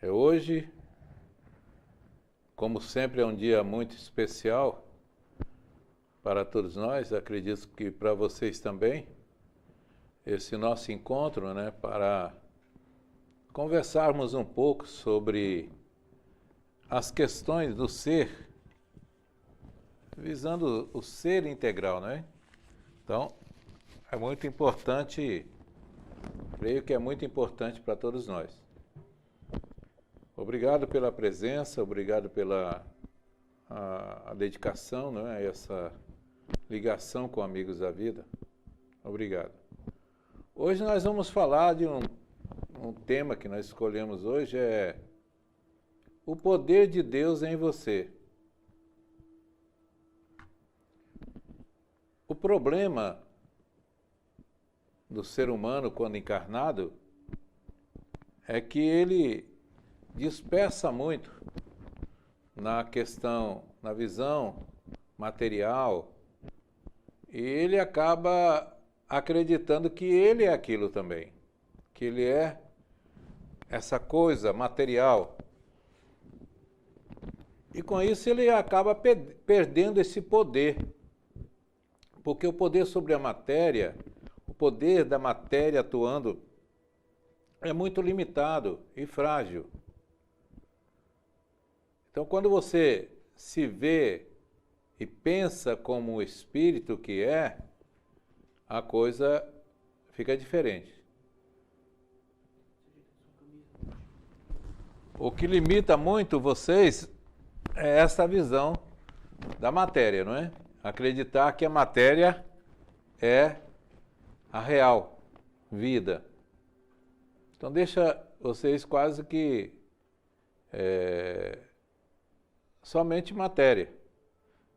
Hoje, como sempre, é um dia muito especial para todos nós, acredito que para vocês também, esse nosso encontro, para conversarmos um pouco sobre as questões do ser, visando o ser integral, Então, é muito importante, creio que é muito importante para todos nós. Obrigado pela presença, obrigado pela a dedicação, essa ligação com Amigos da Vida. Obrigado. Hoje nós vamos falar de um tema que nós escolhemos hoje, é o poder de Deus em você. O problema do ser humano quando encarnado é que ele dispersa muito na questão, na visão material, e ele acaba acreditando que ele é aquilo também, que ele é essa coisa material. E com isso ele acaba perdendo esse poder, porque o poder sobre a matéria, o poder da matéria atuando é muito limitado e frágil. Então, quando você se vê e pensa como o espírito que é, a coisa fica diferente. O que limita muito vocês é essa visão da matéria, não é? Acreditar que a matéria é a real vida. Então, deixa vocês quase que somente matéria.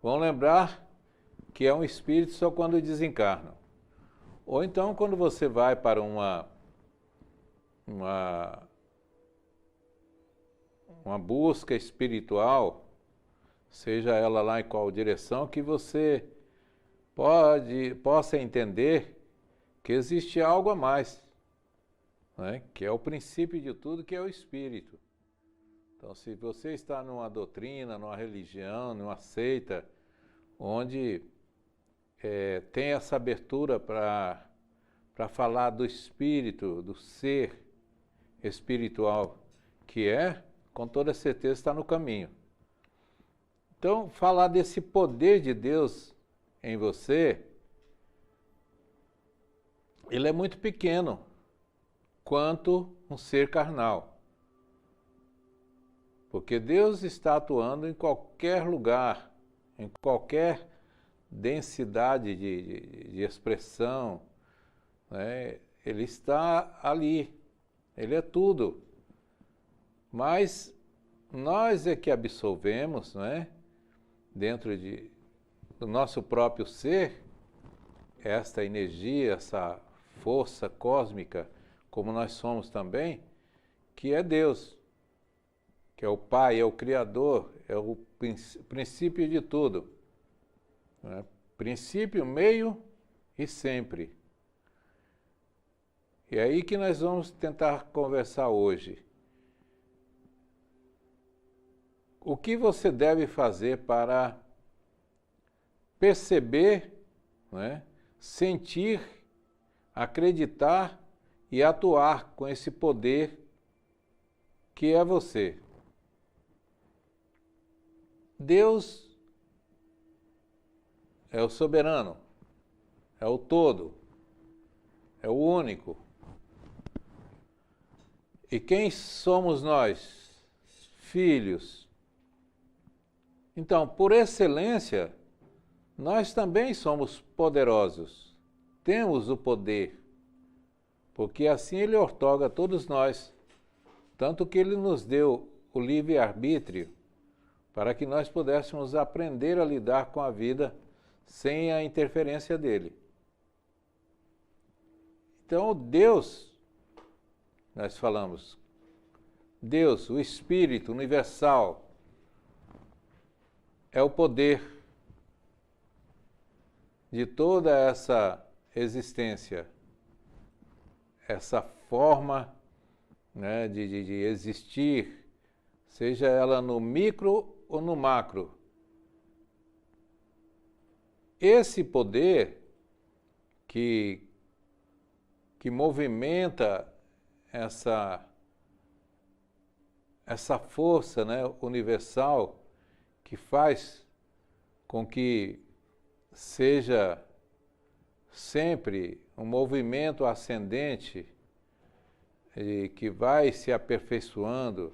Vão lembrar que é um espírito só quando desencarnam. Ou então quando você vai para uma busca espiritual, seja ela lá em qual direção, que você possa entender que existe algo a mais, que é o princípio de tudo, que é o espírito. Então, se você está numa doutrina, numa religião, numa seita, onde tem essa abertura para falar do espírito, do ser espiritual, que com toda certeza está no caminho. Então, falar desse poder de Deus em você, ele é muito pequeno quanto um ser carnal. Porque Deus está atuando em qualquer lugar, em qualquer densidade de expressão, Ele está ali, Ele é tudo. Mas nós é que absolvemos, dentro do nosso próprio ser, esta energia, essa força cósmica, como nós somos também, que é Deus. Que é o Pai, é o Criador, é o princípio de tudo. Princípio, meio e sempre. E é aí que nós vamos tentar conversar hoje. O que você deve fazer para perceber, sentir, acreditar e atuar com esse poder que é você? Deus é o soberano, é o todo, é o único. E quem somos nós? Filhos. Então, por excelência, nós também somos poderosos, temos o poder, porque assim Ele outorga a todos nós, tanto que Ele nos deu o livre-arbítrio, para que nós pudéssemos aprender a lidar com a vida sem a interferência dele. Então, Deus, nós falamos, Deus, o Espírito universal, é o poder de toda essa existência, essa forma né, de existir, seja ela no micro ou no macro. Esse poder que movimenta essa força, né, universal, que faz com que seja sempre um movimento ascendente e que vai se aperfeiçoando,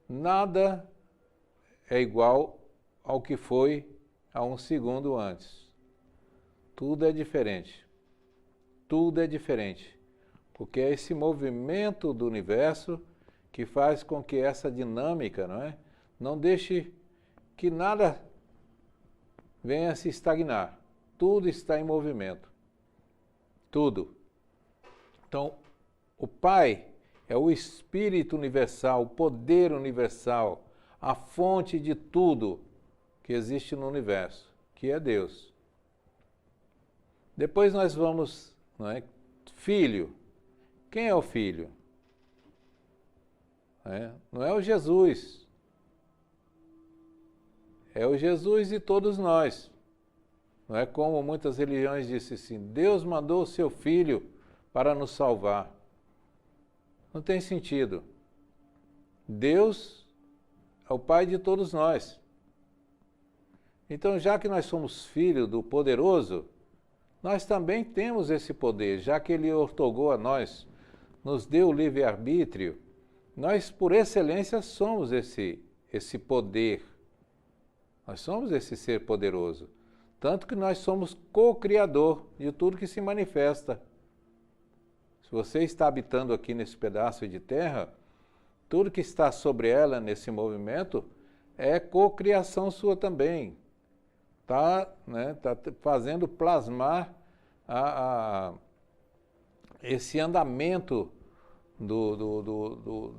nada é igual ao que foi há um segundo antes. Tudo é diferente. Tudo é diferente. Porque é esse movimento do universo que faz com que essa dinâmica, não deixe que nada venha a se estagnar. Tudo está em movimento. Tudo. Então, o Pai é o Espírito universal, o poder universal, a fonte de tudo que existe no universo, que é Deus. Depois nós vamos, Filho. Quem é o Filho? Não é o Jesus. É o Jesus de todos nós. Não é como muitas religiões dizem assim, Deus mandou o seu Filho para nos salvar. Não tem sentido. Deus é o Pai de todos nós. Então, já que nós somos filhos do Poderoso, nós também temos esse poder, já que Ele outorgou a nós, nos deu o livre-arbítrio, nós, por excelência, somos esse poder. Nós somos esse ser poderoso. Tanto que nós somos co-criador de tudo que se manifesta. Se você está habitando aqui nesse pedaço de terra, tudo que está sobre ela nesse movimento é co-criação sua também. Tá fazendo plasmar esse andamento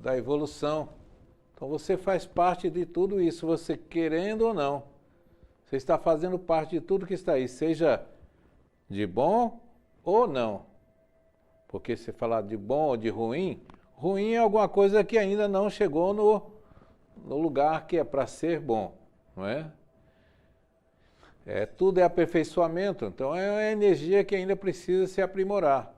da evolução. Então você faz parte de tudo isso, você querendo ou não. Você está fazendo parte de tudo que está aí, seja de bom ou não. Porque se falar de bom ou de ruim, ruim é alguma coisa que ainda não chegou no lugar que é para ser bom, não é? Tudo é aperfeiçoamento, então é uma energia que ainda precisa se aprimorar.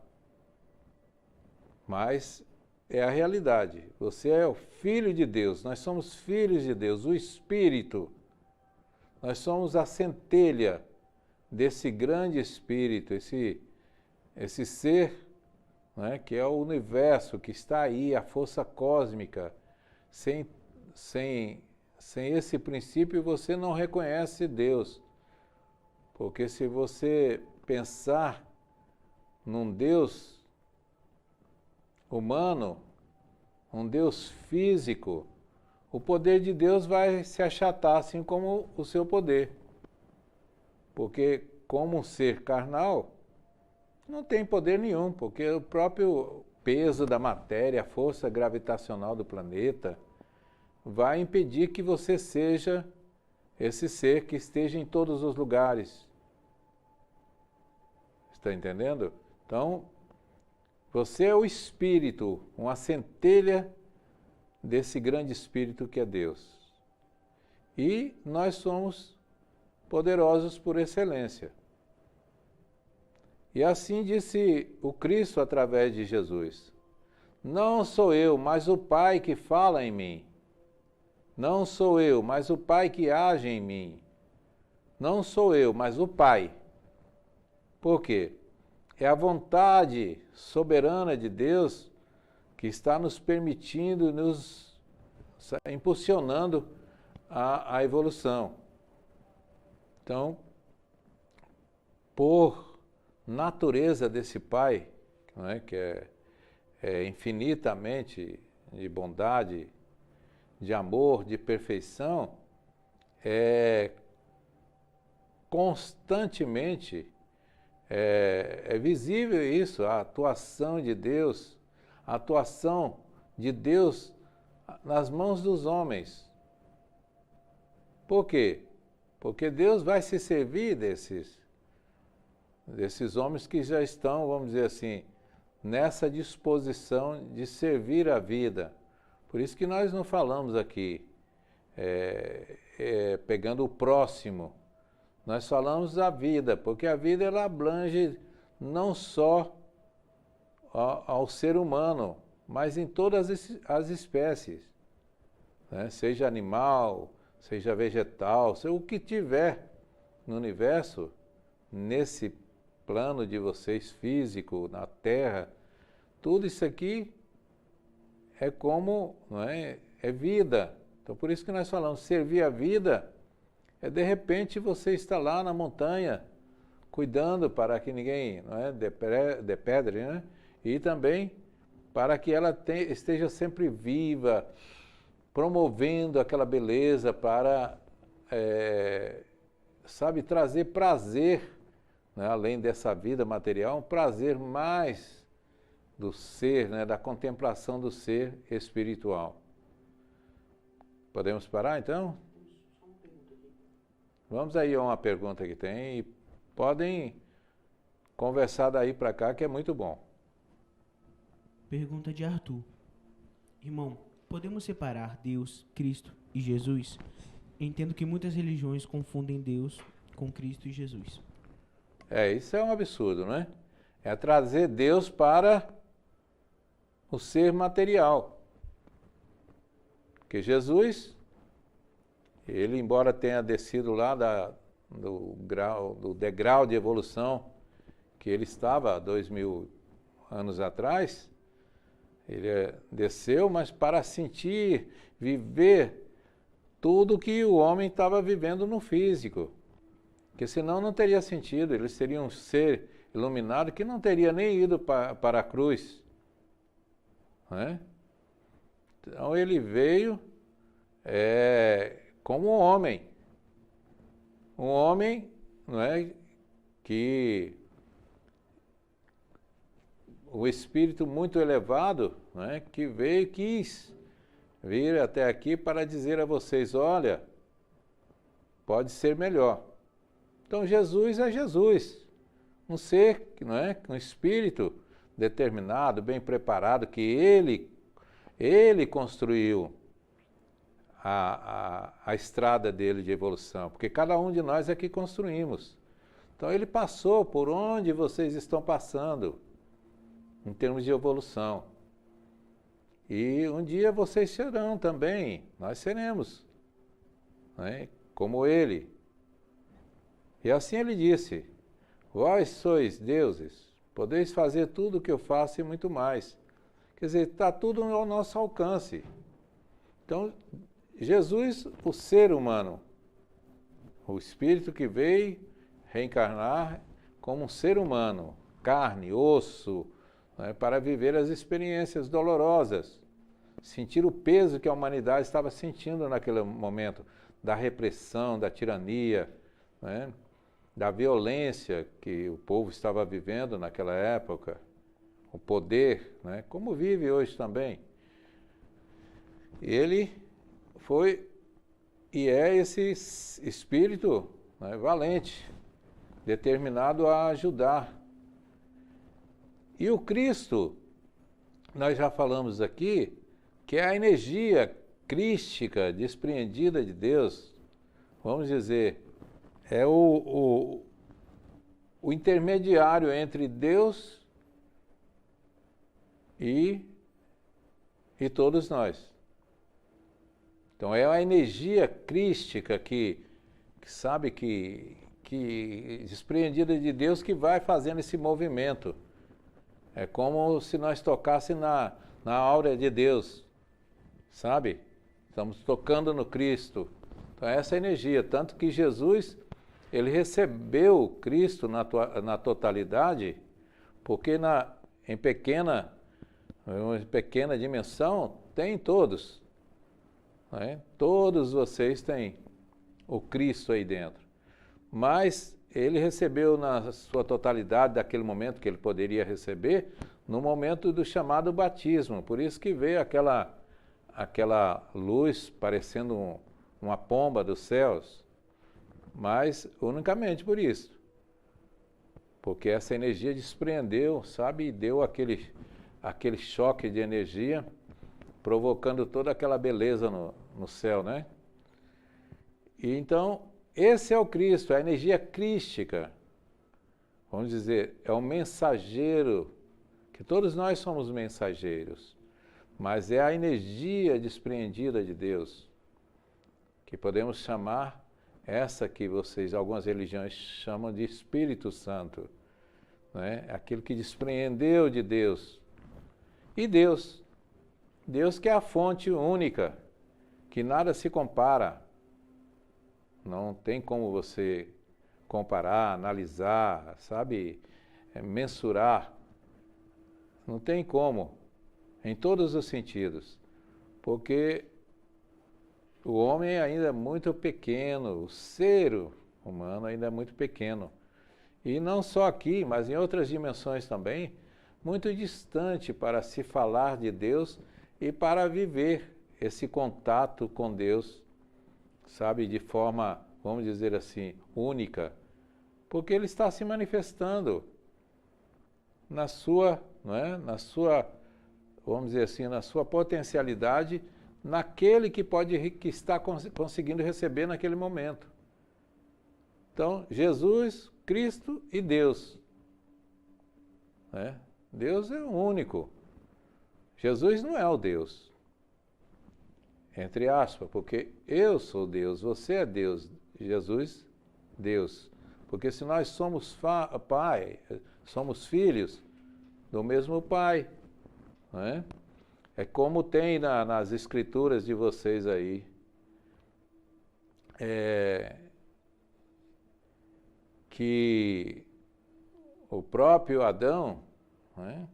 Mas é a realidade. Você é o Filho de Deus, nós somos filhos de Deus, o Espírito. Nós somos a centelha desse grande Espírito, esse ser, que é o universo, que está aí, a força cósmica. Sem esse princípio você não reconhece Deus. Porque se você pensar num Deus humano, um Deus físico, o poder de Deus vai se achatar, assim como o seu poder. Porque como um ser carnal, não tem poder nenhum, porque o próprio peso da matéria, a força gravitacional do planeta, vai impedir que você seja esse ser que esteja em todos os lugares. Está entendendo? Então, você é o Espírito, uma centelha desse grande Espírito que é Deus. E nós somos poderosos por excelência. E assim disse o Cristo através de Jesus. Não sou eu, mas o Pai que fala em mim. Não sou eu, mas o Pai que age em mim. Não sou eu, mas o Pai. Por quê? É a vontade soberana de Deus que está nos permitindo, nos impulsionando a evolução. Então, por natureza desse Pai, que é infinitamente de bondade, de amor, de perfeição, constantemente é visível isso, a atuação de Deus nas mãos dos homens. Por quê? Porque Deus vai se servir desses homens que já estão, vamos dizer assim, nessa disposição de servir a vida. Por isso que nós não falamos aqui, pegando o próximo, nós falamos da vida, porque a vida ela abrange não só ao ser humano, mas em todas as espécies, né? Seja animal, seja vegetal, seja o que tiver no universo, nesse plano de vocês físico, na Terra, tudo isso aqui é como, não é? É vida. Então por isso que nós falamos, servir a vida é de repente você está lá na montanha, cuidando para que ninguém, não é, depedre, né? E também para que ela esteja sempre viva, promovendo aquela beleza para, sabe, trazer prazer, né? Além dessa vida material, um prazer mais do ser, né? Da contemplação do ser espiritual. Podemos parar então? Vamos aí a uma pergunta que tem e podem conversar daí para cá que é muito bom. Pergunta de Arthur. Irmão, podemos separar Deus, Cristo e Jesus? Entendo que muitas religiões confundem Deus com Cristo e Jesus. Isso é um absurdo, né? É trazer Deus para o ser material. Porque Jesus, ele embora tenha descido lá do degrau de evolução que ele estava há 2000 anos atrás, ele desceu, mas para sentir, viver tudo que o homem estava vivendo no físico. Porque senão não teria sentido, ele seria um ser iluminado que não teria nem ido para a cruz. Né? Então ele veio como um homem. Um homem, não é, que o espírito muito elevado, né, que veio e quis vir até aqui para dizer a vocês, olha, pode ser melhor. Então Jesus é Jesus, um ser, não é, um espírito determinado, bem preparado, que ele construiu a estrada dele de evolução, porque cada um de nós é que construímos. Então ele passou por onde vocês estão passando, em termos de evolução. E um dia vocês serão também, nós seremos, né, como ele. E assim ele disse, vós sois deuses, podeis fazer tudo o que eu faço e muito mais. Quer dizer, está tudo ao nosso alcance. Então, Jesus, o ser humano, o espírito que veio reencarnar como um ser humano, carne, osso, né, para viver as experiências dolorosas, sentir o peso que a humanidade estava sentindo naquele momento, da repressão, da tirania, né, da violência que o povo estava vivendo naquela época, o poder, né, como vive hoje também. Ele foi e é esse espírito, né, valente, determinado a ajudar. E o Cristo, nós já falamos aqui, que é a energia crística despreendida de Deus, vamos dizer, é o intermediário entre Deus e todos nós. Então é a energia crística que sabe que despreendida de Deus que vai fazendo esse movimento. É como se nós tocássemos na áurea de Deus, sabe? Estamos tocando no Cristo. Então essa energia, tanto que Jesus, ele recebeu Cristo na totalidade, porque em pequena dimensão tem todos. Né? Todos vocês têm o Cristo aí dentro. Mas ele recebeu na sua totalidade, daquele momento que ele poderia receber, no momento do chamado batismo. Por isso que veio aquela luz parecendo uma pomba dos céus. Mas unicamente por isso. porque essa energia despreendeu, sabe, e deu aquele choque de energia, provocando toda aquela beleza no céu, né? E então, esse é o Cristo, a energia crística, vamos dizer, é o mensageiro, que todos nós somos mensageiros, mas é a energia despreendida de Deus, que podemos chamar essa que algumas religiões chamam de Espírito Santo, né? Aquilo que despreendeu de Deus. E Deus que é a fonte única, que nada se compara. Não tem como você comparar, analisar, sabe, mensurar. Não tem como, em todos os sentidos, porque o homem ainda é muito pequeno, o ser humano ainda é muito pequeno. E não só aqui, mas em outras dimensões também, muito distante para se falar de Deus e para viver esse contato com Deus, sabe, de forma, vamos dizer assim, única, porque Ele está se manifestando na sua, não é? Vamos dizer assim, na sua potencialidade, naquele que está conseguindo receber naquele momento. Então, Jesus, Cristo e Deus, né? Deus é o único. Jesus não é o Deus, entre aspas, porque eu sou Deus, você é Deus, Jesus, Deus. Porque se nós somos pai, somos filhos do mesmo Pai, né? É como tem nas escrituras de vocês aí, que o próprio Adão, né?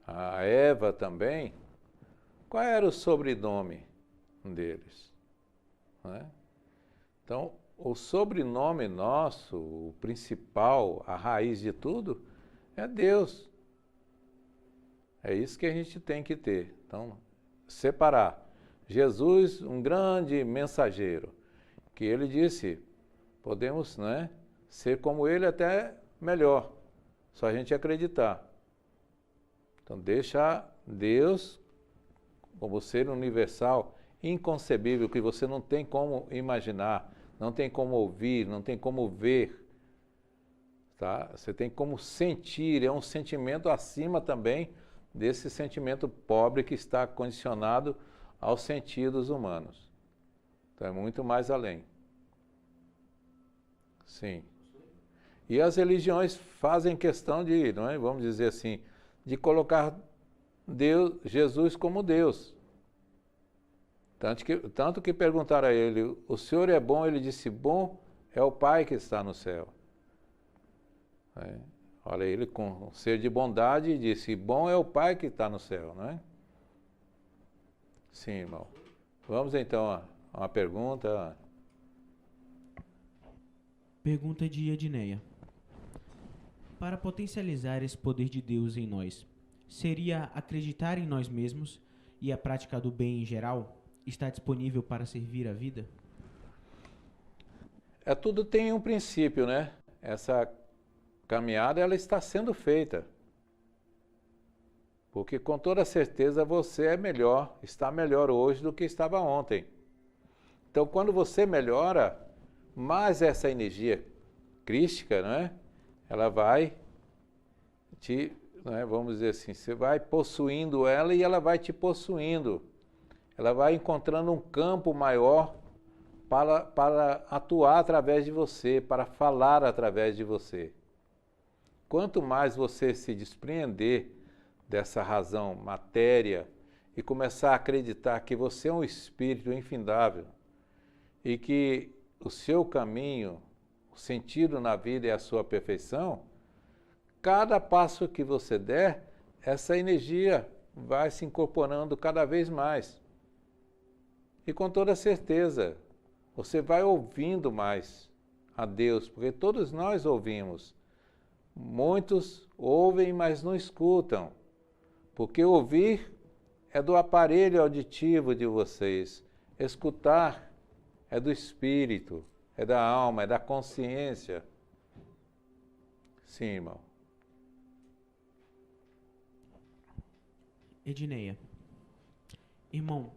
A Eva também, qual era o sobrenome deles? Né? Então, o sobrenome nosso, o principal, a raiz de tudo, é Deus. É isso que a gente tem que ter. Então, separar. Jesus, um grande mensageiro, que ele disse, podemos, né, ser como ele até melhor, só a gente acreditar. Então, deixa Deus como ser universal, inconcebível, que você não tem como imaginar, não tem como ouvir, não tem como ver, tá? Você tem como sentir, é um sentimento acima também desse sentimento pobre que está condicionado aos sentidos humanos. Então é muito mais além. Sim. E as religiões fazem questão de, não é, vamos dizer assim, de colocar Deus, Jesus como Deus. Tanto que perguntaram a ele, o Senhor é bom? Ele disse, bom é o Pai que está no céu. Olha, ele com ser de bondade disse, bom é o Pai que está no céu, não é? Sim, irmão. Vamos então a uma pergunta. Pergunta de Edneia. Para potencializar esse poder de Deus em nós, seria acreditar em nós mesmos e a prática do bem em geral está disponível para servir a vida? Tudo tem um princípio, né? Essa caminhada ela está sendo feita. Porque com toda certeza você é melhor, está melhor hoje do que estava ontem. Então quando você melhora, mais essa energia crística, né? Ela vai te, né, vamos dizer assim, você vai possuindo ela e ela vai te possuindo. Ela vai encontrando um campo maior para atuar através de você, para falar através de você. Quanto mais você se despreender dessa razão matéria e começar a acreditar que você é um espírito infindável e que o seu caminho, o sentido na vida é a sua perfeição, cada passo que você der, essa energia vai se incorporando cada vez mais. E com toda certeza, você vai ouvindo mais a Deus, porque todos nós ouvimos. Muitos ouvem, mas não escutam, porque ouvir é do aparelho auditivo de vocês, escutar é do espírito, é da alma, é da consciência. Sim, irmão. Edneia. Irmão,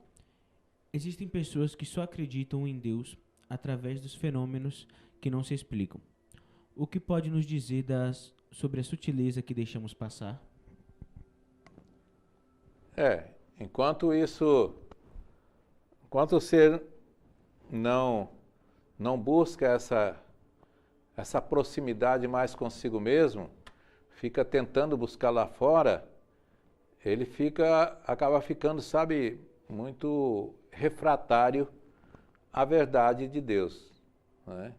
existem pessoas que só acreditam em Deus através dos fenômenos que não se explicam. O que pode nos dizer sobre a sutileza que deixamos passar? Enquanto o ser não busca essa proximidade mais consigo mesmo, fica tentando buscar lá fora, ele acaba ficando, sabe, muito refratário à verdade de Deus, né?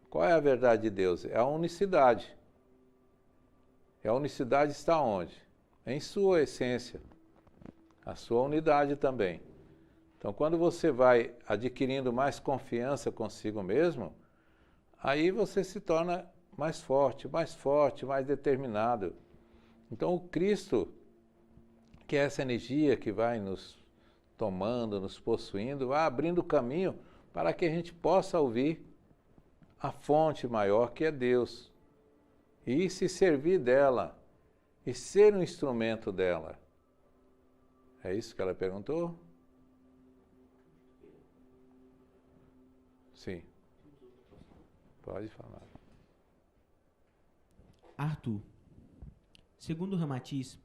Qual é a verdade de Deus? É a unicidade. E a unicidade está onde? Em sua essência, a sua unidade também. Então, quando você vai adquirindo mais confiança consigo mesmo, aí você se torna mais forte, mais determinado. Então, o Cristo, que é essa energia que vai nos tomando, nos possuindo, vai abrindo o caminho para que a gente possa ouvir a fonte maior que é Deus e se servir dela e ser um instrumento dela. É isso que ela perguntou? Sim. Pode falar. Arthur. Segundo Ramatiz,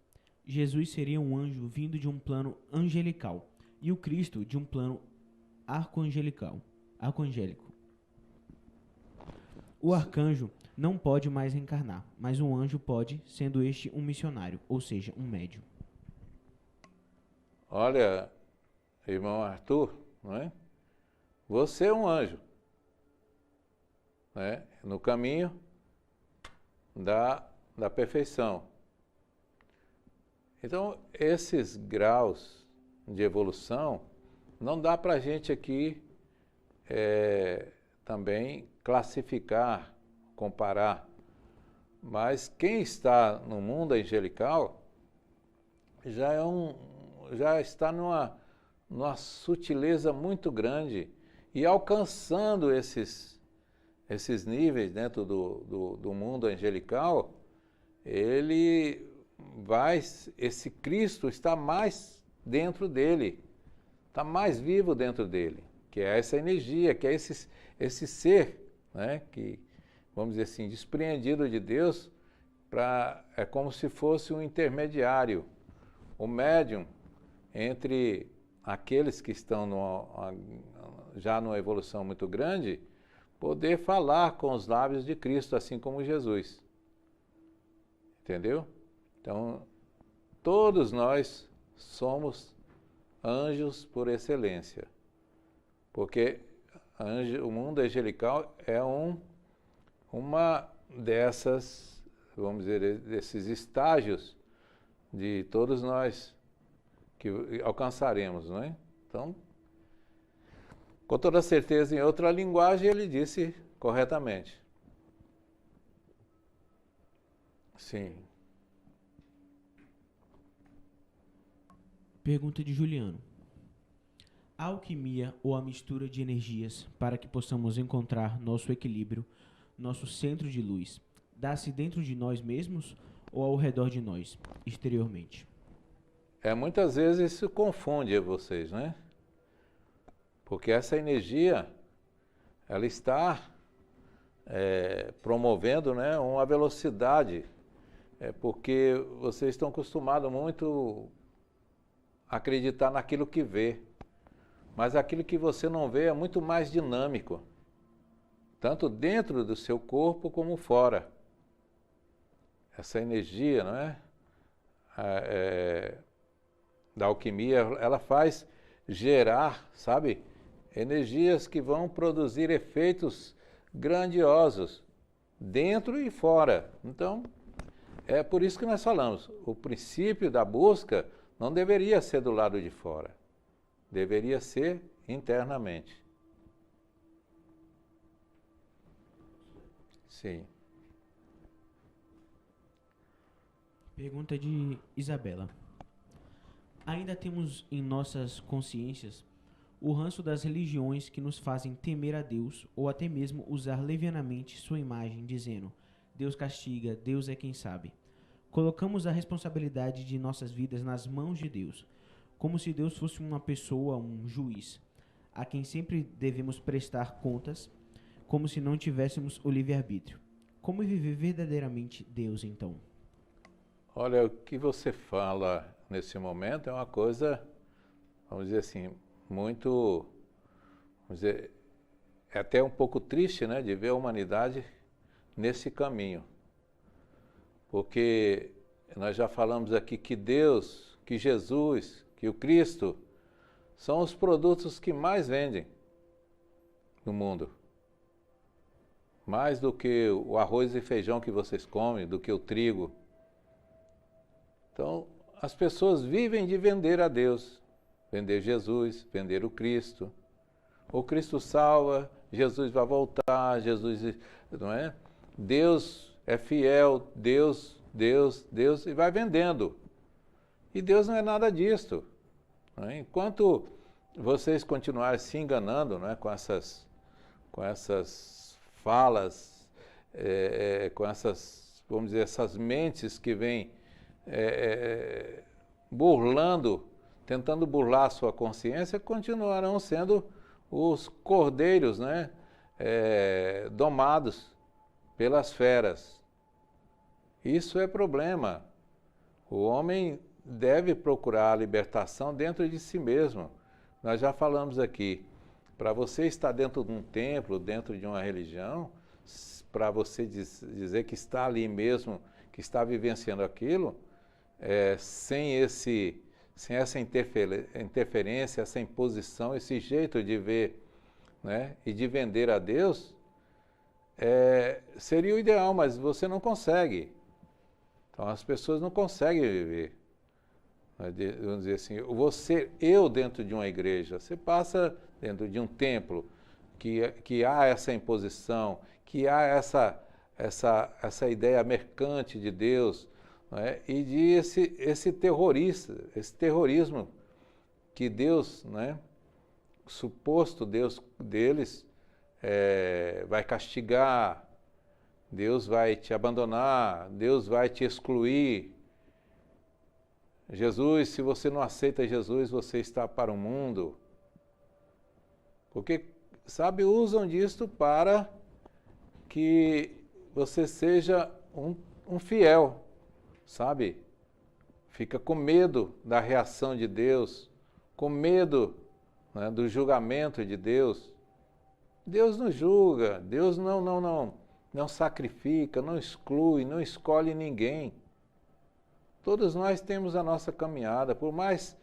Jesus seria um anjo vindo de um plano angelical e o Cristo de um plano arcangelico. O arcanjo não pode mais reencarnar, mas um anjo pode, sendo este um missionário, ou seja, um médium. Olha, irmão Arthur, não é? Você é um anjo, né? No caminho da perfeição. Então, esses graus de evolução, não dá para a gente aqui também classificar, comparar. Mas quem está no mundo angelical já está numa sutileza muito grande e alcançando esses níveis dentro do mundo angelical, esse Cristo está mais dentro dele, está mais vivo dentro dele, que é essa energia, que é esse ser, né, que, vamos dizer assim, despreendido de Deus, é como se fosse um intermediário, o médium entre aqueles que estão já numa evolução muito grande, poder falar com os lábios de Cristo, assim como Jesus. Entendeu? Então, todos nós somos anjos por excelência, porque o mundo angelical é uma dessas, vamos dizer, desses estágios de todos nós que alcançaremos, não é? Então, com toda certeza, em outra linguagem, ele disse corretamente. Sim. Pergunta de Juliano. A alquimia ou a mistura de energias para que possamos encontrar nosso equilíbrio, nosso centro de luz, dá-se dentro de nós mesmos ou ao redor de nós, exteriormente? Muitas vezes isso confunde vocês, né? Porque essa energia, ela está promovendo, né, uma velocidade, porque vocês estão acostumados muito a acreditar naquilo que vê, mas aquilo que você não vê é muito mais dinâmico, tanto dentro do seu corpo como fora. Essa energia, não é? Da alquimia, ela faz gerar, sabe, energias que vão produzir efeitos grandiosos dentro e fora. Então, é por isso que nós falamos, o princípio da busca não deveria ser do lado de fora, deveria ser internamente. Sim. Pergunta de Isabela. Ainda temos em nossas consciências o ranço das religiões que nos fazem temer a Deus ou até mesmo usar levianamente sua imagem, dizendo: Deus castiga, Deus é quem sabe. Colocamos a responsabilidade de nossas vidas nas mãos de Deus, como se Deus fosse uma pessoa, um juiz, a quem sempre devemos prestar contas, como se não tivéssemos o livre-arbítrio. Como viver verdadeiramente Deus, então? Olha, o que você fala nesse momento é uma coisa, vamos dizer assim, muito, vamos dizer, é até um pouco triste, né, de ver a humanidade nesse caminho. Porque nós já falamos aqui que Deus, que Jesus, que o Cristo são os produtos que mais vendem no mundo. Mais do que o arroz e feijão que vocês comem, do que o trigo. Então, as pessoas vivem de vender a Deus, vender Jesus, vender o Cristo. O Cristo salva, Jesus vai voltar, Jesus, não é? Deus é fiel, Deus, e vai vendendo. E Deus não é nada disto. Não é? Enquanto vocês continuarem se enganando, não é? com essas falas, com essas, vamos dizer, essas mentes que vêm burlando, tentando burlar a sua consciência, continuarão sendo os cordeiros, né, domados pelas feras. Isso é problema. O homem deve procurar a libertação dentro de si mesmo. Nós já falamos aqui, para você estar dentro de um templo, dentro de uma religião, para você dizer que está ali mesmo, que está vivenciando aquilo, sem essa interferência, essa imposição, esse jeito de ver, né, e de vender a Deus, seria o ideal, mas você não consegue. Então as pessoas não conseguem viver. Vamos dizer assim, eu dentro de uma igreja, você passa dentro de um templo que há essa imposição, que há essa ideia mercante de Deus, né, e de esse terrorismo que Deus, né, o suposto Deus deles, vai castigar, Deus vai te abandonar, Deus vai te excluir. Jesus, se você não aceita Jesus, você está para o mundo. Porque, sabe, usam disto para que você seja um fiel, sabe? Fica com medo da reação de Deus, com medo, né, do julgamento de Deus. Deus não julga, Deus não sacrifica, não exclui, não escolhe ninguém. Todos nós temos a nossa caminhada, por mais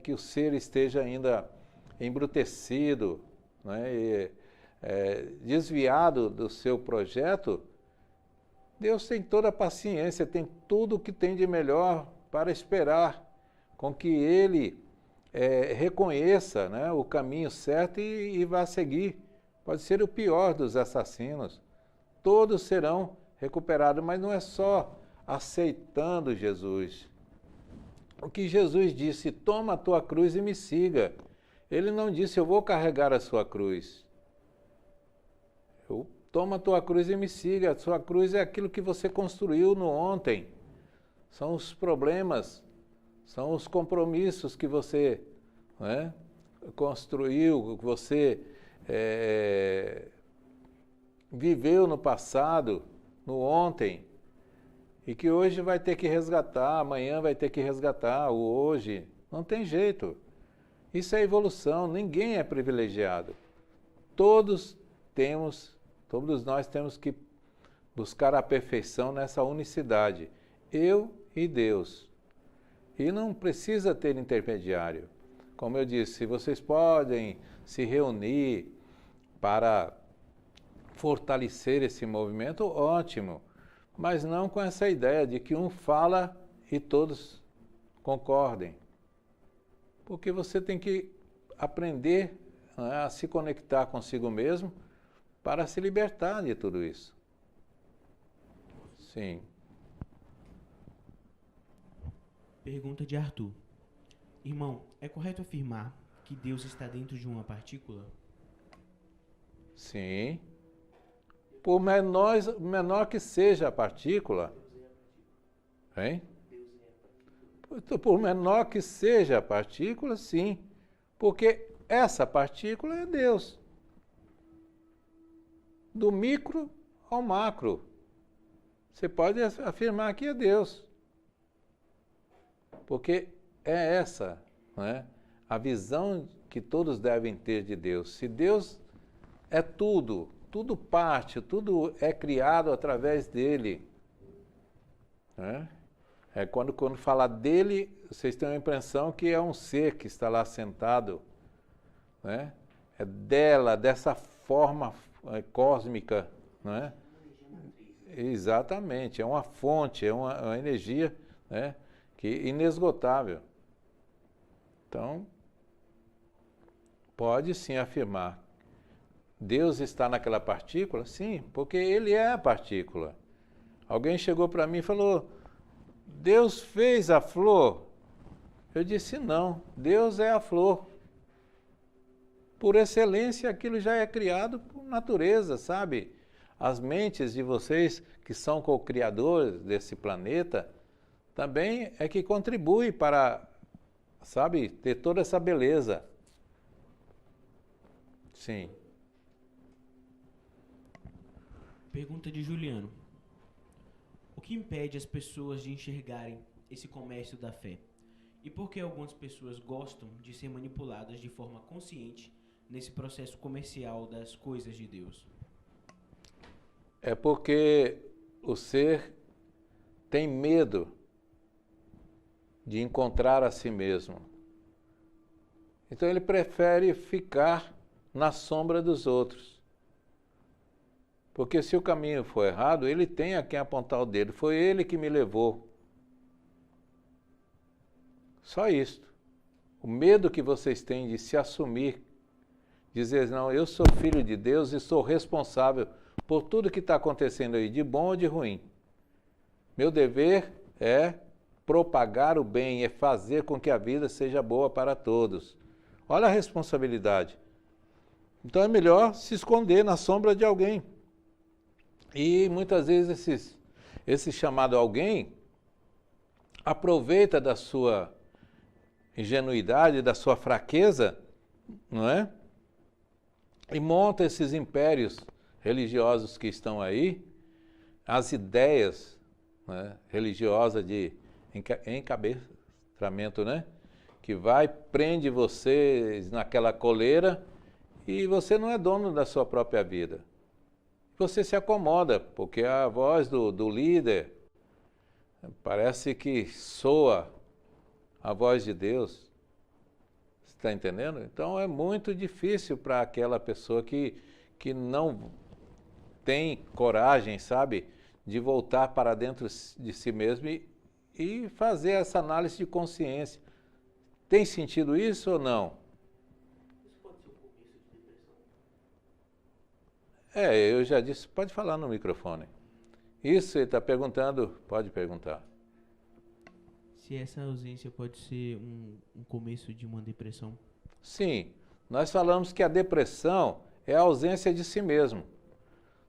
que o ser esteja ainda embrutecido, né, desviado do seu projeto, Deus tem toda a paciência, tem tudo o que tem de melhor para esperar com que Ele reconheça, né, o caminho certo e vá seguir. Pode ser o pior dos assassinos. Todos serão recuperados, mas não é só aceitando Jesus. O que Jesus disse, toma a tua cruz e me siga. Ele não disse, eu vou carregar a sua cruz. Toma a tua cruz e me siga. A sua cruz é aquilo que você construiu no ontem. São os problemas, são os compromissos que você, né, construiu, que você viveu no passado, no ontem, e que hoje vai ter que resgatar, amanhã vai ter que resgatar, o hoje. Não tem jeito. Isso é evolução, ninguém é privilegiado. Todos nós temos que buscar a perfeição nessa unicidade. Eu e Deus. E não precisa ter intermediário. Como eu disse, vocês podem se reunir para fortalecer esse movimento, ótimo. Mas não com essa ideia de que um fala e todos concordem. Porque você tem que aprender, né, a se conectar consigo mesmo para se libertar de tudo isso. Sim. Pergunta de Arthur. Irmão, é correto afirmar que Deus está dentro de uma partícula? Sim. Por menor que seja a partícula, hein? Por menor que seja a partícula, sim, porque essa partícula é Deus. Do micro ao macro. Você pode afirmar que é Deus. Porque é essa, né, a visão que todos devem ter de Deus. Se Deus é tudo, tudo parte, tudo é criado através dele. Né? Quando fala dele, vocês têm a impressão que é um ser que está lá sentado. Né? É dela, dessa forma cósmica. Né? Exatamente, é uma fonte, é uma energia, né, que inesgotável. Então, pode sim afirmar. Deus está naquela partícula? Sim, porque ele é a partícula. Alguém chegou para mim e falou, Deus fez a flor? Eu disse, não, Deus é a flor. Por excelência, aquilo já é criado por natureza, sabe? As mentes de vocês, que são co-criadores desse planeta, também é que contribui para, sabe, ter toda essa beleza. Sim. Pergunta de Juliano. O que impede as pessoas de enxergarem esse comércio da fé? E por que algumas pessoas gostam de ser manipuladas de forma consciente nesse processo comercial das coisas de Deus? É porque o ser tem medo de encontrar a si mesmo. Então ele prefere ficar na sombra dos outros. Porque se o caminho for errado, ele tem a quem apontar o dedo. Foi ele que me levou. Só isto. O medo que vocês têm de se assumir, dizer, não, eu sou filho de Deus e sou responsável por tudo que está acontecendo aí, de bom ou de ruim. Meu dever é propagar o bem, é fazer com que a vida seja boa para todos. Olha a responsabilidade. Então é melhor se esconder na sombra de alguém. E muitas vezes esse chamado alguém aproveita da sua ingenuidade, da sua fraqueza, não é? E monta esses impérios religiosos que estão aí, as ideias, né, religiosas de encabeçamento, né? Que vai, prende vocês naquela coleira e você não é dono da sua própria vida. Você se acomoda, porque a voz do líder parece que soa a voz de Deus. Você está entendendo? Então é muito difícil para aquela pessoa que não tem coragem, sabe, de voltar para dentro de si mesmo e fazer essa análise de consciência. Tem sentido isso ou não? Isso pode ser um começo de depressão? Eu já disse, pode falar no microfone. Isso ele está perguntando, pode perguntar. Se essa ausência pode ser um começo de uma depressão? Sim, nós falamos que a depressão é a ausência de si mesmo.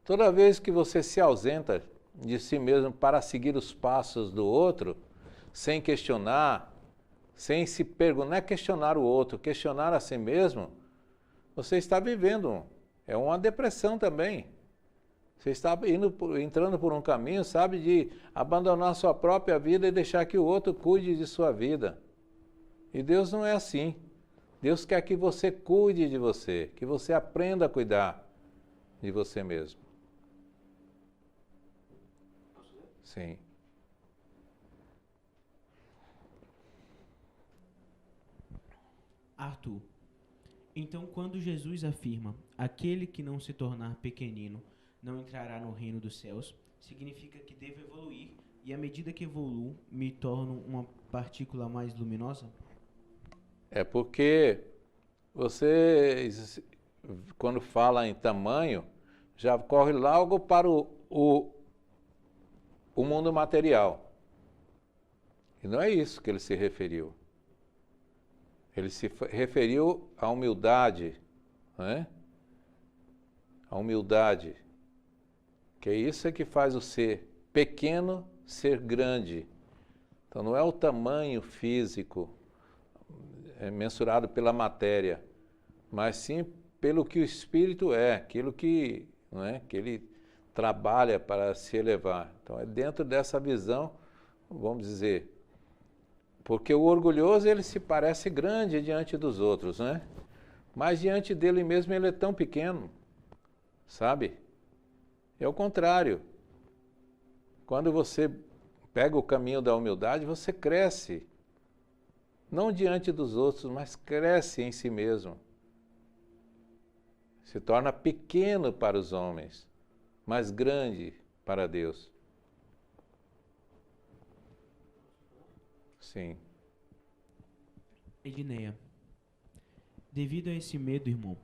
Toda vez que você se ausenta de si mesmo para seguir os passos do outro, sem questionar, sem se perguntar, não é questionar o outro, questionar a si mesmo, você está vivendo, é uma depressão também. Você está entrando por um caminho, sabe, de abandonar sua própria vida e deixar que o outro cuide de sua vida. E Deus não é assim. Deus quer que você cuide de você, que você aprenda a cuidar de você mesmo. Sim. Arthur, então quando Jesus afirma, aquele que não se tornar pequenino não entrará no reino dos céus, significa que devo evoluir e à medida que evoluo, me torno uma partícula mais luminosa? É porque você, quando fala em tamanho, já corre logo para o mundo material. E não é isso que ele se referiu. Ele se referiu à humildade, né? A humildade Que isso é que faz o ser pequeno ser grande. Então não é o tamanho físico mensurado pela matéria, mas sim pelo que o espírito é, aquilo que, não é, que ele trabalha para se elevar. Então é dentro dessa visão, vamos dizer, porque o orgulhoso ele se parece grande diante dos outros, né? Mas diante dele mesmo ele é tão pequeno, sabe? É o contrário. Quando você pega o caminho da humildade, você cresce. Não diante dos outros, mas cresce em si mesmo. Se torna pequeno para os homens, mas grande para Deus. Sim. Edneia. Devido a esse medo, irmão,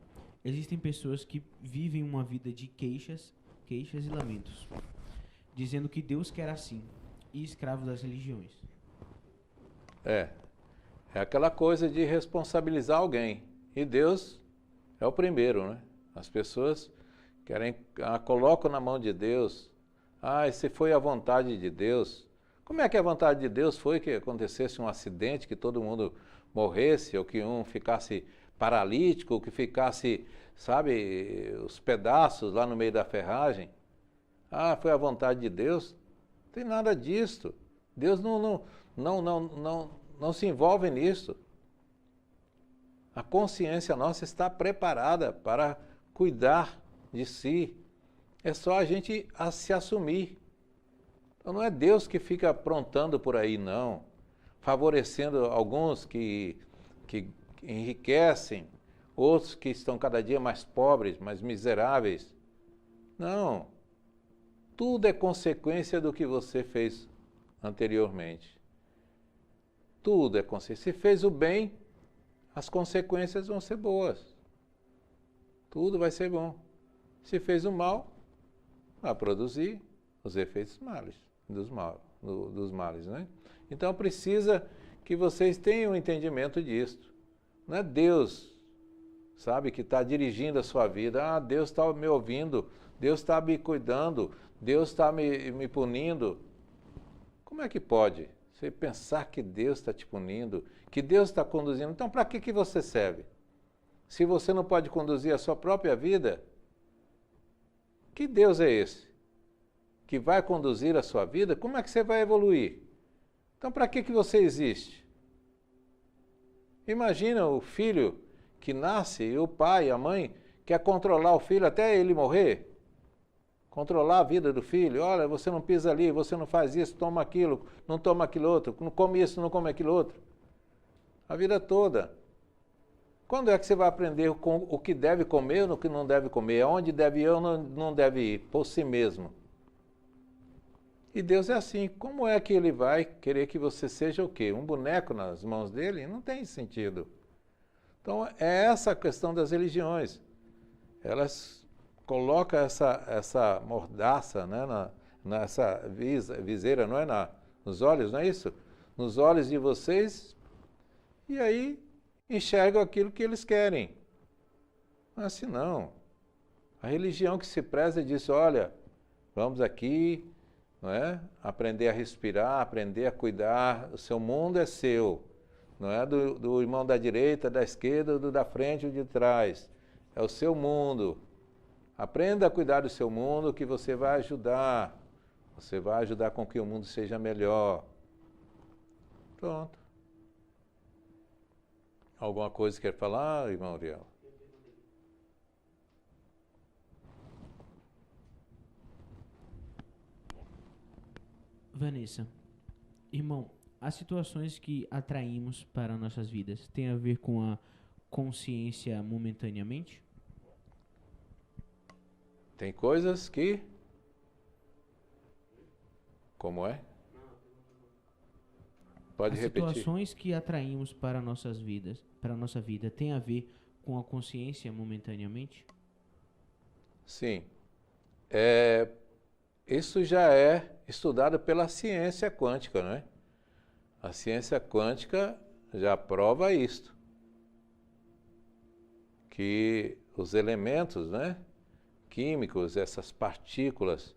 existem pessoas que vivem uma vida de queixas e lamentos, dizendo que Deus quer assim, e escravo das religiões. É aquela coisa de responsabilizar alguém. E Deus é o primeiro, né? As pessoas querem, colocam na mão de Deus. Esse foi a vontade de Deus. Como é que a vontade de Deus foi que acontecesse um acidente, que todo mundo morresse, ou que um ficasse paralítico, ou que ficasse, sabe, os pedaços lá no meio da ferragem? Foi a vontade de Deus? Não tem nada disso. Deus não se envolve nisso. A consciência nossa está preparada para cuidar de si. É só a gente se assumir. Então não é Deus que fica aprontando por aí, não. Favorecendo alguns que enriquecem, outros que estão cada dia mais pobres, mais miseráveis. Não. Tudo é consequência do que você fez anteriormente. Tudo é consequência. Se fez o bem, as consequências vão ser boas. Tudo vai ser bom. Se fez o mal, vai produzir os efeitos dos males, né? Então precisa que vocês tenham um entendimento disto. Não é Deus, sabe, que está dirigindo a sua vida. Deus está me ouvindo, Deus está me cuidando, Deus está me punindo. Como é que pode você pensar que Deus está te punindo, que Deus está conduzindo? Então para que você serve? Se você não pode conduzir a sua própria vida, que Deus é esse? Que vai conduzir a sua vida? Como é que você vai evoluir? Então para que você existe? Imagina o filho que nasce e o pai, a mãe, quer controlar o filho até ele morrer. Controlar a vida do filho. Olha, você não pisa ali, você não faz isso, toma aquilo, não toma aquilo outro, não come isso, não come aquilo outro. A vida toda. Quando é que você vai aprender o que deve comer ou o que não deve comer? Aonde deve ir ou não deve ir? Por si mesmo. E Deus é assim. Como é que Ele vai querer que você seja o quê? Um boneco nas mãos dele? Não tem sentido. Então, é essa a questão das religiões. Elas colocam essa mordaça, né, nessa viseira, não é? Nos olhos, não é isso? Nos olhos de vocês, e aí enxergam aquilo que eles querem. Não é assim não. A religião que se preza diz, olha, vamos aqui, não é? Aprender a respirar, aprender a cuidar, o seu mundo é seu. Não é do irmão da direita, da esquerda, do da frente ou de trás. É o seu mundo. Aprenda a cuidar do seu mundo que você vai ajudar. Você vai ajudar com que o mundo seja melhor. Pronto. Alguma coisa quer falar, irmão Uriel? Vanessa, irmão, as situações que atraímos para nossas vidas têm a ver com a consciência momentaneamente? Tem coisas que... Como é? Pode repetir. As situações que atraímos para nossas vidas, para a nossa vida, têm a ver com a consciência momentaneamente? Sim. Isso já é estudado pela ciência quântica, não é? A ciência quântica já prova isto. Que os elementos, né, químicos, essas partículas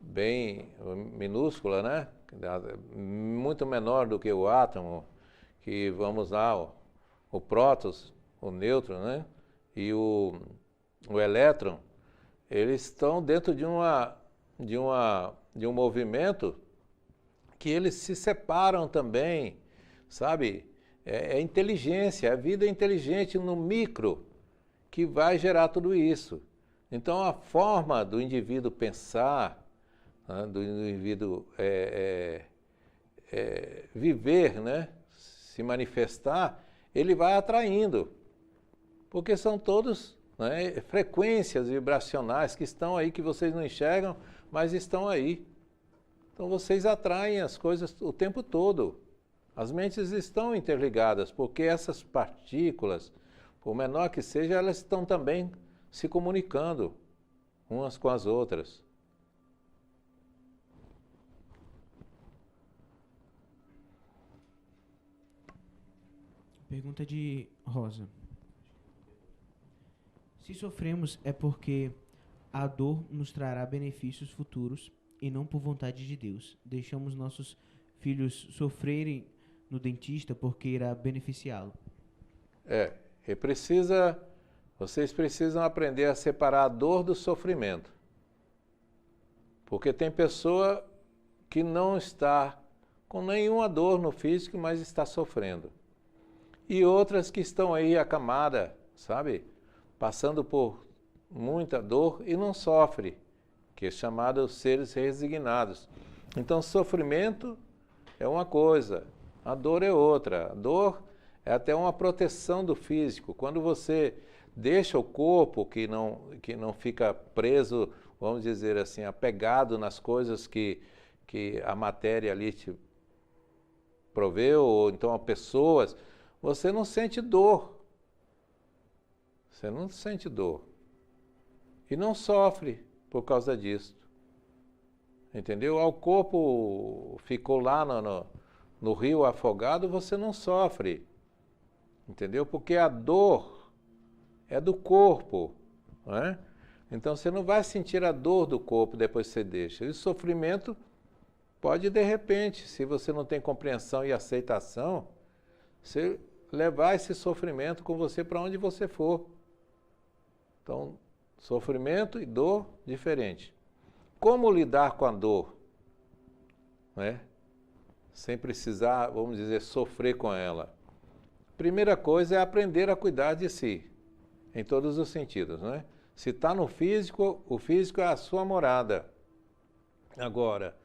bem minúscula, né? Muito menor do que o átomo, que vamos lá, o prótons, o nêutron, né? E o elétron, eles estão dentro de um movimento que eles se separam também, sabe? É inteligência, é a vida inteligente no micro que vai gerar tudo isso. Então a forma do indivíduo pensar, né, do indivíduo viver, né, se manifestar, ele vai atraindo, porque são todos, né, frequências vibracionais que estão aí, que vocês não enxergam, mas estão aí. Então vocês atraem as coisas o tempo todo. As mentes estão interligadas, porque essas partículas, por menor que seja, elas estão também se comunicando umas com as outras. Pergunta de Rosa. Se sofremos é porque a dor nos trará benefícios futuros e não por vontade de Deus. Deixamos nossos filhos sofrerem no dentista porque irá beneficiá-lo. Vocês precisam aprender a separar a dor do sofrimento. Porque tem pessoa que não está com nenhuma dor no físico, mas está sofrendo. E outras que estão aí acamadas, sabe? Passando por muita dor e não sofre, que é chamado seres resignados. Então, sofrimento é uma coisa, a dor é outra. A dor é até uma proteção do físico. Quando você deixa o corpo que não fica preso, vamos dizer assim, apegado nas coisas que a matéria ali te proveu, ou então a pessoas, você não sente dor. Você não sente dor. E não sofre por causa disso. Entendeu? O corpo ficou lá no rio afogado, você não sofre. Entendeu? Porque a dor é do corpo, não é? Então você não vai sentir a dor do corpo depois que você deixa. E o sofrimento pode, de repente, se você não tem compreensão e aceitação, você levar esse sofrimento com você para onde você for. Então, sofrimento e dor diferente. Como lidar com a dor, né? Sem precisar, vamos dizer, sofrer com ela. Primeira coisa é aprender a cuidar de si, em todos os sentidos, né? Se está no físico, o físico é a sua morada. Agora,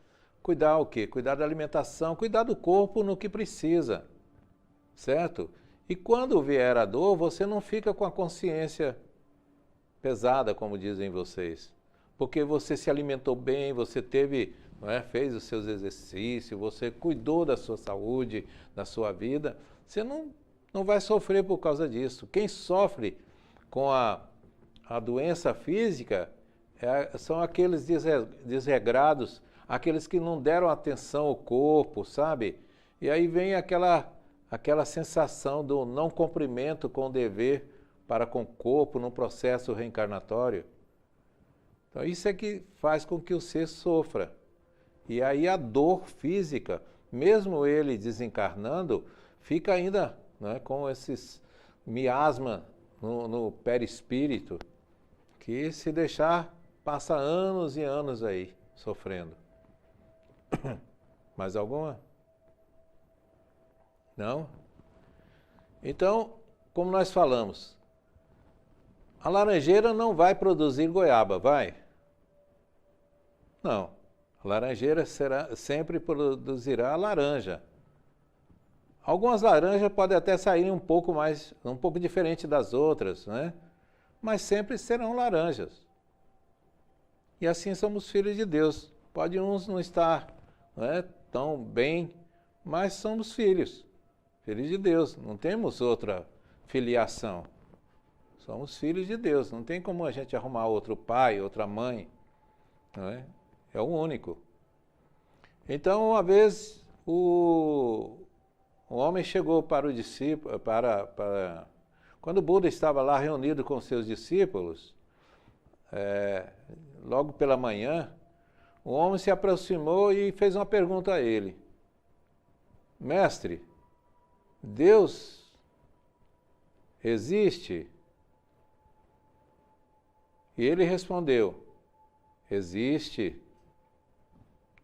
cuidar o quê? Cuidar da alimentação, cuidar do corpo no que precisa, certo? E quando vier a dor, você não fica com a consciência pesada, como dizem vocês, porque você se alimentou bem, você teve, não é, fez os seus exercícios, você cuidou da sua saúde, da sua vida, você não vai sofrer por causa disso. Quem sofre com a doença física são aqueles desregrados, aqueles que não deram atenção ao corpo, sabe? E aí vem aquela sensação do não cumprimento com o dever para com o corpo no processo reencarnatório. Então isso é que faz com que o ser sofra. E aí a dor física, mesmo ele desencarnando, fica ainda, né, com esses miasmas no perispírito, que se deixar, passa anos e anos aí, sofrendo. Mais alguma? Não? Então, como nós falamos, a laranjeira não vai produzir goiaba, vai? Não. A laranjeira sempre produzirá laranja. Algumas laranjas podem até sair um pouco diferente das outras, né? Mas sempre serão laranjas. E assim somos filhos de Deus. Pode uns não estar, né, tão bem, mas somos filhos de Deus. Não temos outra filiação. Somos filhos de Deus. Não tem como a gente arrumar outro pai, outra mãe, não é? É o único. Então, uma vez, o homem chegou para o discípulo, quando o Buda estava lá reunido com seus discípulos, logo pela manhã, o homem se aproximou e fez uma pergunta a ele: Mestre, Deus existe? E ele respondeu: existe.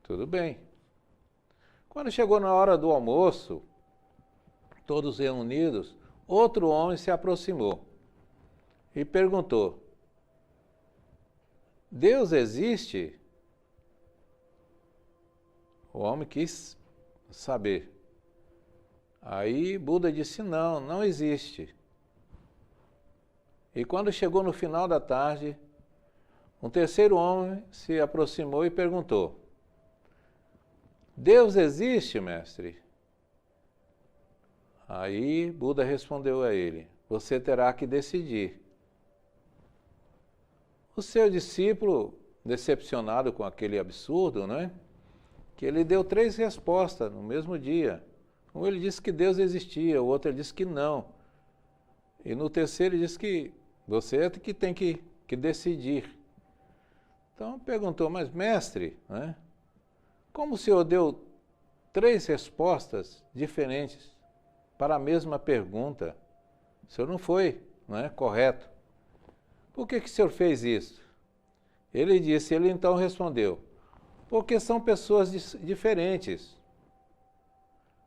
Tudo bem. Quando chegou na hora do almoço, todos reunidos, outro homem se aproximou e perguntou: Deus existe? O homem quis saber. Aí Buda disse: não, não existe. E quando chegou no final da tarde, um terceiro homem se aproximou e perguntou: Deus existe, mestre? Aí Buda respondeu a ele: você terá que decidir. O seu discípulo, decepcionado com aquele absurdo, né? Que ele deu 3 respostas no mesmo dia. Um ele disse que Deus existia, o outro ele disse que não. E no terceiro ele disse que você é que tem que decidir. Então perguntou: mas mestre, né? Como o senhor deu 3 respostas diferentes para a mesma pergunta? O senhor não foi, correto. Por que o senhor fez isso? Ele disse, ele então respondeu: porque são pessoas diferentes.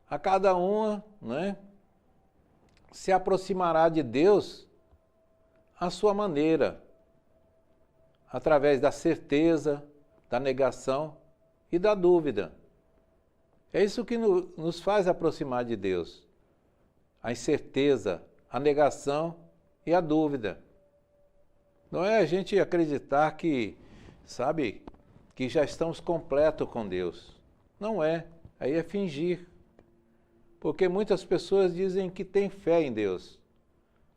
A cada uma, se aproximará de Deus à sua maneira, através da certeza, da negação e da dúvida. É isso que nos faz aproximar de Deus. A incerteza, a negação e a dúvida. Não é a gente acreditar que, que já estamos completos com Deus. Não é. Aí é fingir. Porque muitas pessoas dizem que têm fé em Deus.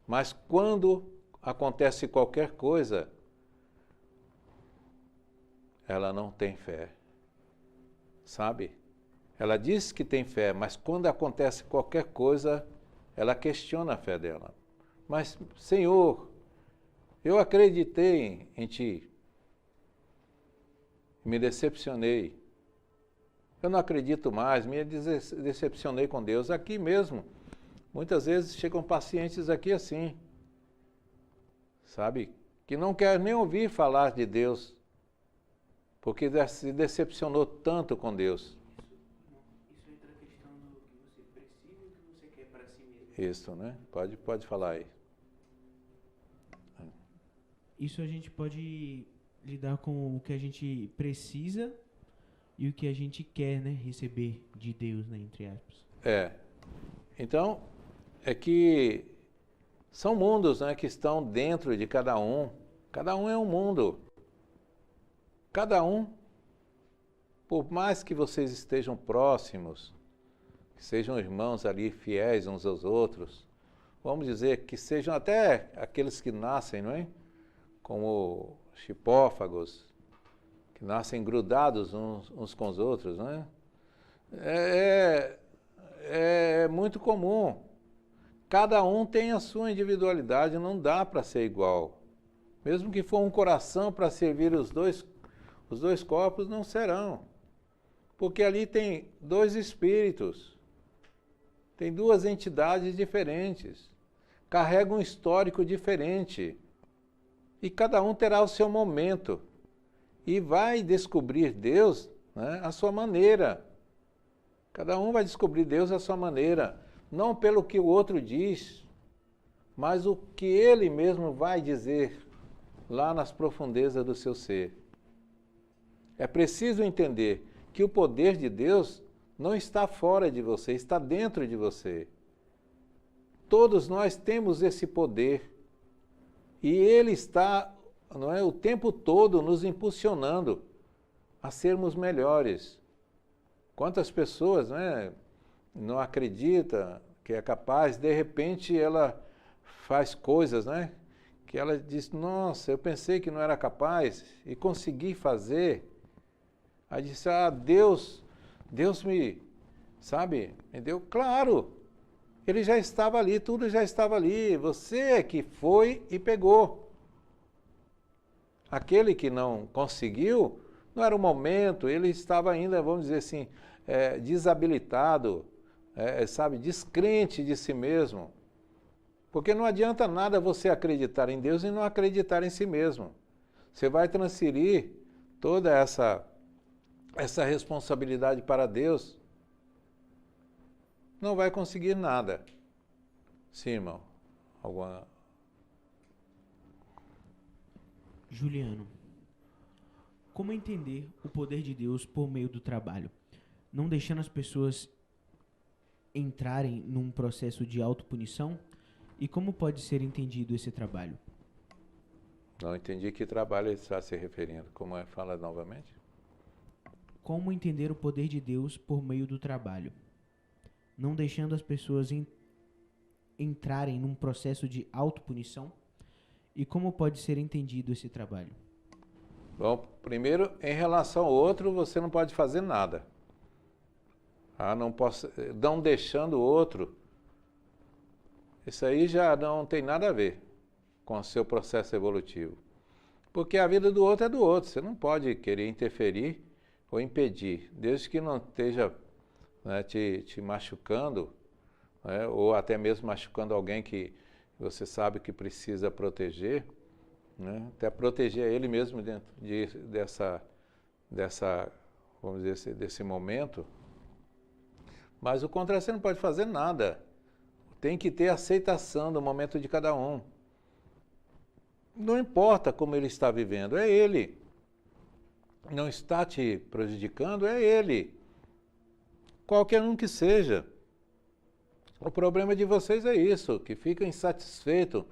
Mas quando acontece qualquer coisa, ela não tem fé. Ela diz que tem fé, mas quando acontece qualquer coisa, ela questiona a fé dela. Mas, Senhor, eu acreditei em Ti, me decepcionei. Eu não acredito mais, me decepcionei com Deus. Aqui mesmo, muitas vezes chegam pacientes aqui assim, que não querem nem ouvir falar de Deus, porque se decepcionou tanto com Deus. Isso entra a questão do que você precisa e o que você quer para si mesmo. Isso, Pode falar aí. Isso a gente pode lidar com o que a gente precisa e o que a gente quer, receber de Deus, entre aspas. Então, é que são mundos, que estão dentro de cada um. Cada um é um mundo. Cada um, por mais que vocês estejam próximos, que sejam irmãos ali fiéis uns aos outros, vamos dizer que sejam até aqueles que nascem, como chipófagos, que nascem grudados uns com os outros, É muito comum. Cada um tem a sua individualidade, não dá para ser igual. Mesmo que for um coração para servir os dois corpos, não serão. Porque ali tem 2 espíritos, tem 2 entidades diferentes, carregam um histórico diferente. E cada um terá o seu momento. E vai descobrir Deus à sua maneira. Cada um vai descobrir Deus à sua maneira. Não pelo que o outro diz, mas o que ele mesmo vai dizer lá nas profundezas do seu ser. É preciso entender que o poder de Deus não está fora de você, está dentro de você. Todos nós temos esse poder. E ele está, o tempo todo nos impulsionando a sermos melhores. Quantas pessoas, não acreditam que é capaz, de repente ela faz coisas, que ela diz: nossa, eu pensei que não era capaz e consegui fazer. Aí disse: Deus me deu. Claro, ele já estava ali, tudo já estava ali, você é que foi e pegou. Aquele que não conseguiu, Não era o momento, ele estava ainda, vamos dizer assim, desabilitado, sabe, descrente de si mesmo. Porque não adianta nada você acreditar em Deus e não acreditar em si mesmo. Você vai transferir toda essa responsabilidade para Deus, não vai conseguir nada. Sim, irmão. Alguma... Juliano, como entender o poder de Deus por meio do trabalho? Não deixando as pessoas entrarem num processo de autopunição? E como pode ser entendido esse trabalho? Não entendi que trabalho ele está se referindo. Como é? Fala novamente. Como entender o poder de Deus por meio do trabalho? Não deixando as pessoas entrarem num processo de autopunição? E como pode ser entendido esse trabalho? Bom, primeiro, em relação ao outro, você não pode fazer nada. Não deixando o outro. Isso aí já não tem nada a ver com o seu processo evolutivo. Porque a vida do outro é do outro. Você não pode querer interferir ou impedir, desde que não esteja, né, te machucando, né, ou até mesmo machucando alguém que você sabe que precisa proteger, né, até proteger ele mesmo dentro dessa, vamos dizer assim, desse momento. Mas o contrário, você não pode fazer nada. Tem que ter aceitação do momento de cada um. Não importa como ele está vivendo, é ele. Não está te prejudicando, é ele. Qualquer um que seja. O problema de vocês é isso, que ficam insatisfeitos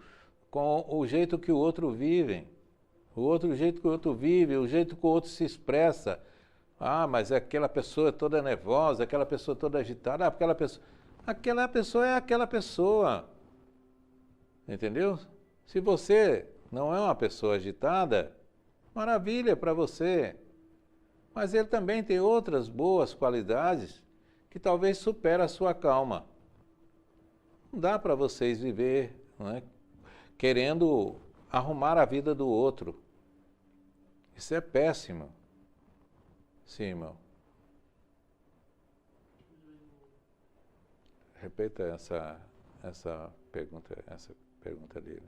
com o jeito que o outro vive. O jeito que o outro vive, o jeito que o outro se expressa. Ah, mas aquela pessoa é toda nervosa, aquela pessoa toda agitada, aquela pessoa é aquela pessoa. Entendeu? Se você não é uma pessoa agitada, maravilha para você. Mas ele também tem outras boas qualidades que talvez superem a sua calma. Não dá para vocês viver, não é, querendo arrumar a vida do outro. Isso é péssimo. Sim, irmão. Repita essa pergunta dele.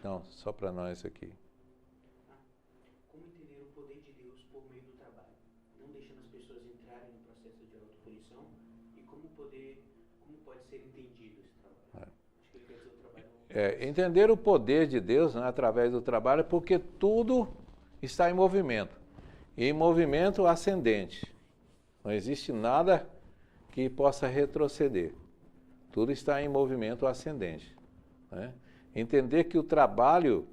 Não, só para nós aqui. Como entender o poder de Deus por meio do trabalho? Não deixando as pessoas entrarem no processo de autopunição e como pode ser entendido esse trabalho? Acho que ele quer dizer o trabalho. Entender o poder de Deus, né, através do trabalho, porque tudo está em movimento. E em movimento ascendente. Não existe nada que possa retroceder. Tudo está em movimento ascendente. Né? Entender que o trabalho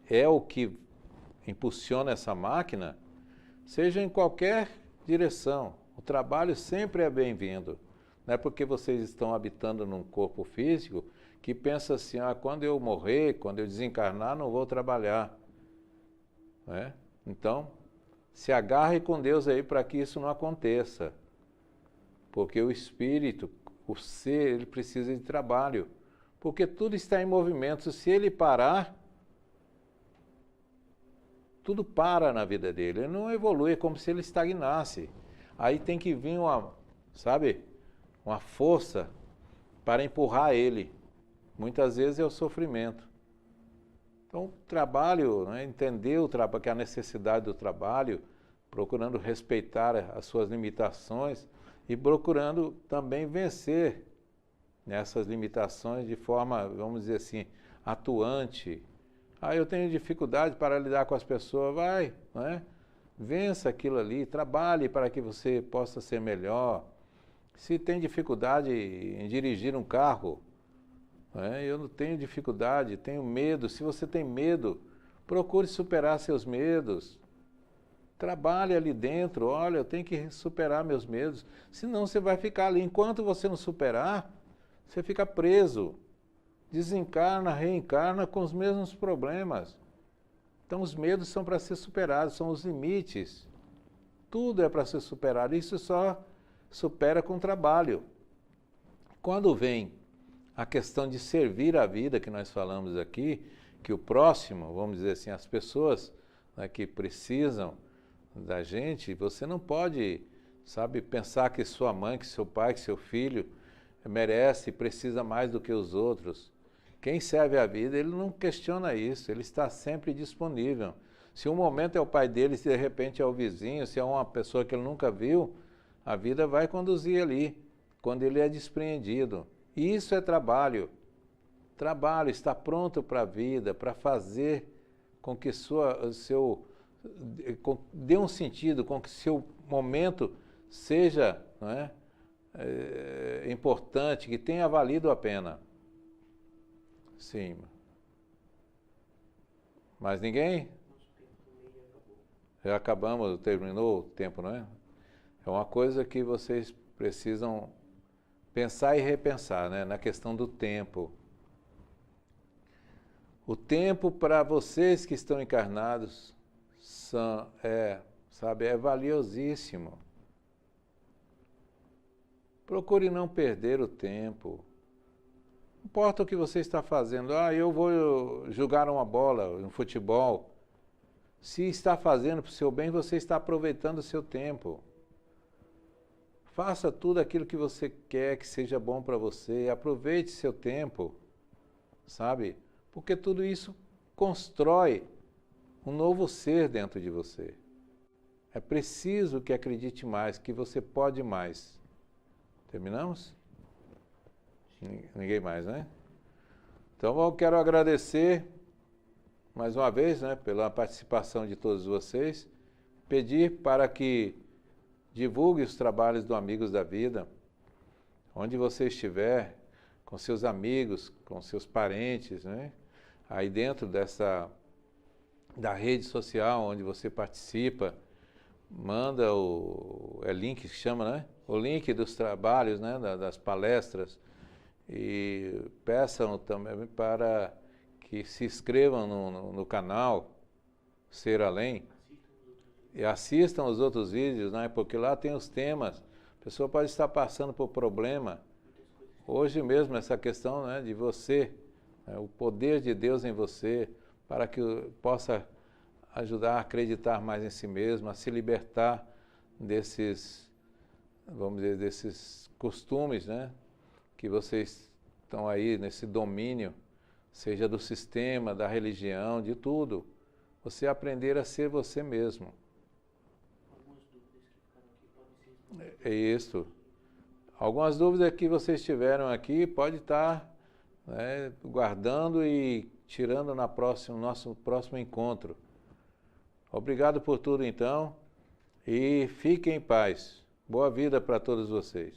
é o que impulsiona essa máquina, seja em qualquer direção. O trabalho sempre é bem-vindo. Não é porque vocês estão habitando num corpo físico que pensa assim, quando eu morrer, quando eu desencarnar, não vou trabalhar. Né? Então, se agarre com Deus aí para que isso não aconteça. Porque o espírito, o ser, ele precisa de trabalho. Porque tudo está em movimento. Se ele parar, tudo para na vida dele. Ele não evolui, é como se ele estagnasse. Aí tem que vir uma força para empurrar ele. Muitas vezes é o sofrimento. Então, o trabalho, né, entender que a necessidade do trabalho, procurando respeitar as suas limitações e procurando também vencer nessas limitações de forma, vamos dizer assim, atuante. Eu tenho dificuldade para lidar com as pessoas, né? Vença aquilo ali, trabalhe para que você possa ser melhor. Se tem dificuldade em dirigir um carro, eu não tenho dificuldade, tenho medo. Se você tem medo, procure superar seus medos. Trabalhe ali dentro, olha, eu tenho que superar meus medos. Senão você vai ficar ali. Enquanto você não superar, você fica preso. Desencarna, reencarna com os mesmos problemas. Então os medos são para ser superados, são os limites. Tudo é para ser superado. Isso só supera com trabalho. Quando vem a questão de servir a vida que nós falamos aqui, que o próximo, vamos dizer assim, as pessoas, né, que precisam, da gente, você não pode, sabe, pensar que sua mãe, que seu pai, que seu filho merece e precisa mais do que os outros. Quem serve a vida, ele não questiona isso, ele está sempre disponível. Se um momento é o pai dele, se de repente é o vizinho, se é uma pessoa que ele nunca viu, a vida vai conduzir ali, quando ele é despreendido. E isso é trabalho. Trabalho, está pronto para a vida, para fazer com que dê um sentido, com que seu momento seja, não é, importante, que tenha valido a pena. Sim. Mais ninguém? Já acabamos, terminou o tempo, não é? É uma coisa que vocês precisam pensar e repensar, né? Na questão do tempo. O tempo para vocês que estão encarnados é valiosíssimo. Procure não perder o tempo. Não importa o que você está fazendo. Eu vou jogar uma bola, um futebol. Se está fazendo para o seu bem, você está aproveitando o seu tempo. Faça tudo aquilo que você quer que seja bom para você. Aproveite seu tempo, sabe? Porque tudo isso constrói um novo ser dentro de você. É preciso que acredite mais, que você pode mais. Terminamos? Ninguém mais, né? Então eu quero agradecer mais uma vez, né, pela participação de todos vocês. Pedir para que divulgue os trabalhos do Amigos da Vida, onde você estiver, com seus amigos, com seus parentes, né? Aí dentro da rede social onde você participa, manda link que chama, né? O link dos trabalhos, né? Das palestras, e peçam também para que se inscrevam no canal Ser Além e assistam os outros vídeos, né? Porque lá tem os temas. A pessoa pode estar passando por problema. Hoje mesmo essa questão, né, de você, né, o poder de Deus em você, para que possa ajudar a acreditar mais em si mesmo, a se libertar desses, vamos dizer, desses costumes, né, que vocês estão aí nesse domínio, seja do sistema, da religião, de tudo. Você aprender a ser você mesmo. É isso. Algumas dúvidas que vocês tiveram aqui, pode estar, né, guardando e tirando no nosso próximo encontro. Obrigado por tudo, então, e fiquem em paz. Boa vida para todos vocês.